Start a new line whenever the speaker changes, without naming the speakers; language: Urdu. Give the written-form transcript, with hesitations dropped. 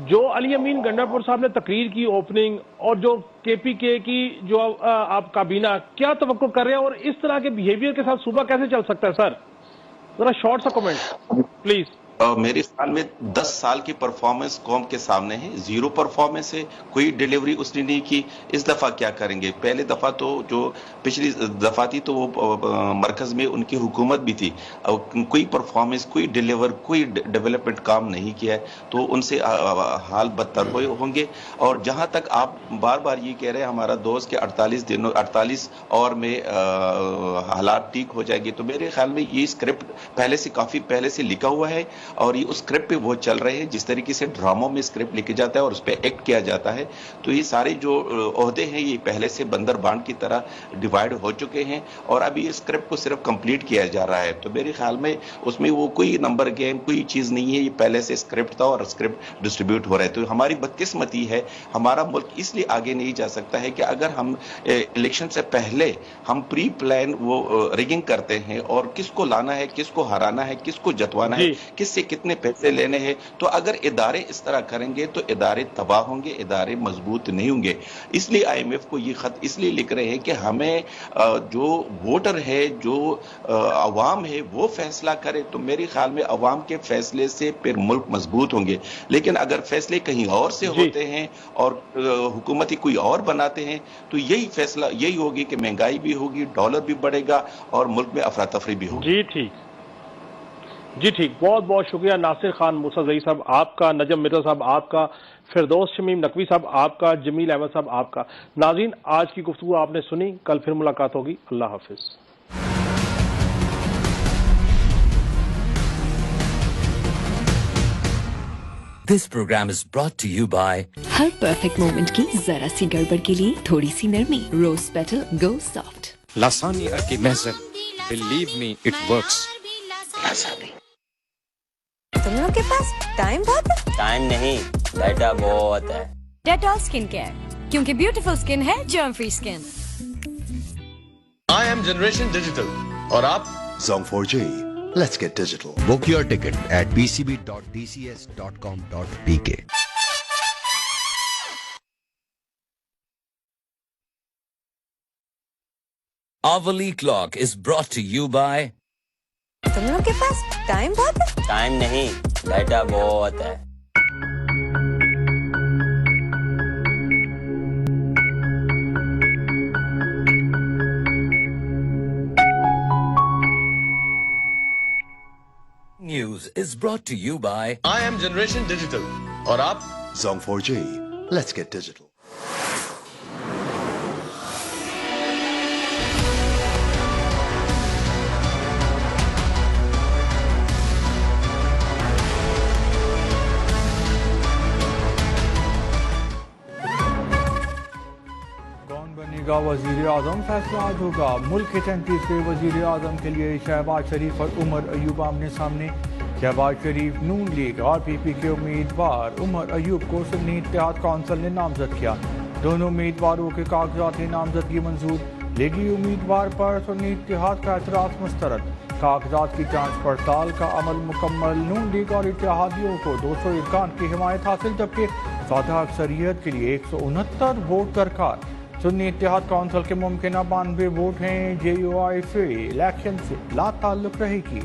جو علی امین گنڈاپور صاحب نے تقریر کی اوپننگ اور جو کے پی کے کی جو آپ کابینہ کیا توقع کر رہے ہیں اور اس طرح کے بیہیویئر کے ساتھ صوبہ کیسے چل سکتا ہے سر؟ ذرا شارٹ سا کمنٹ پلیز.
میرے خیال میں 10 سال کی پرفارمنس قوم کے سامنے ہے. زیرو پرفارمنس ہے, کوئی ڈیلیوری اس نے نہیں کی. اس دفعہ کیا کریں گے؟ پہلے دفعہ تو جو پچھلی دفعہ تھی تو وہ مرکز میں ان کی حکومت بھی تھی, کوئی پرفارمنس, کوئی ڈیلیور, کوئی ڈیولپمنٹ کام نہیں کیا ہے, تو ان سے حال بدتر ہوئے ہوں گے. اور جہاں تک آپ بار بار یہ کہہ رہے ہیں ہمارا دوست کہ 48 اور میں حالات ٹھیک ہو جائے گی, تو میرے خیال میں یہ اسکرپٹ کافی پہلے سے لکھا ہوا ہے اور یہ اس اسکرپٹ پہ وہ چل رہے ہیں. جس طریقے سے ڈراموں میں اسکرپٹ لکھا جاتا ہے اور اس پہ ایکٹ کیا جاتا ہے, تو یہ سارے جو عہدے ہیں یہ پہلے سے بندر بانٹ کی طرح ڈیوائیڈ ہو چکے ہیں اور اب یہ اسکرپٹ کو صرف کمپلیٹ کیا جا رہا ہے. تو میرے خیال میں اس میں وہ کوئی نمبر گیم کوئی چیز نہیں ہے, یہ پہلے سے اسکرپٹ تھا اور اسکرپٹ ڈسٹریبیوٹ ہو رہا ہے. تو ہماری بدقسمتی ہے, ہمارا ملک اس لیے آگے نہیں جا سکتا ہے کہ اگر ہم الیکشن سے پہلے ہم پری پلان وہ ریگنگ کرتے ہیں اور کس کو لانا ہے, کس کو ہرانا ہے, کس کو جتوانا ہے, کس سے کتنے پیسے لینے ہیں, تو اگر ادارے اس طرح کریں گے تو ادارے تباہ ہوں گے, ادارے مضبوط نہیں ہوں گے. اس لیے آئی ایم ایف کو یہ خط اس لیے لکھ رہے ہیں کہ ہمیں جو ووٹر ہے, جو عوام ہے, وہ فیصلہ کرے. تو میرے خیال میں عوام کے فیصلے سے پھر ملک مضبوط ہوں گے. لیکن اگر فیصلے کہیں اور سے ہوتے ہیں اور حکومتی کوئی اور بناتے ہیں, تو یہی فیصلہ یہی ہوگی کہ مہنگائی بھی ہوگی, ڈالر بھی بڑھے گا اور ملک میں افراتفری بھی ہوگی.
جی ٹھیک, بہت بہت شکریہ ناصر خان موسیٰ صاحب آپ کا, نجم مرزا صاحب آپ کا, فردوس شمیم نقوی صاحب آپ کا, جمیل احمد صاحب آپ کا. ناظرین, آج کی گفتگو آپ نے سنی, کل پھر ملاقات ہوگی. اللہ حافظ.
This program is brought to you by
Hare perfect moment کی ذرا سی گڑبڑ کے لیے تھوڑی سی نرمی. روز پیٹل گو سافٹ.
لاسانیہ کی محضر, believe me it works.
تم لوگ کے پاس ٹائم بہت ہے؟
ٹائم نہیں, ڈیٹا بہت ہے.
ڈیٹول اسکن کیئر, کیونکہ بیوٹیفل اسکن ہے جرم free skin.
I am Generation Digital اور آپ
Zone 4G. Let's get digital.
Book your ticket at bcb.dcs.com.pk.
Avali Clock is brought to you by
تم لوگ کے پاس ٹائم بہت ہے؟
ٹائم نہیں, ڈیٹا بہت ہے.
News is brought to you by
I am Generation Digital اور آپ
Zone 4G. Let's get digital.
وزیر اعظم فیصلہ آج ہوگا. ملک کے 33ویں وزیر اعظم کے لیے شہباز شریف اور عمر ایوب آمنے سامنے. شہباز شریف نون لیگ اور پی پی کے امیدوار, عمر ایوب کو سنی اتحاد کونسل نے نامزد کیا. دونوں امیدواروں کے کاغذات نامزدگی منظور. لیگی امیدوار پر سنی اتحاد کا اعتراض مسترد. کاغذات کی جانچ پڑتال کا عمل مکمل. نون لیگ اور اتحادیوں کو 200 ارکان کی حمایت حاصل, جبکہ سادہ اکثریت کے لیے 169 ووٹ درکار. سنی اتحاد کونسل کے ممکنہ 92 ووٹ ہیں. جے یو آئی سے الیکشن سے لا تعلق رہے گی.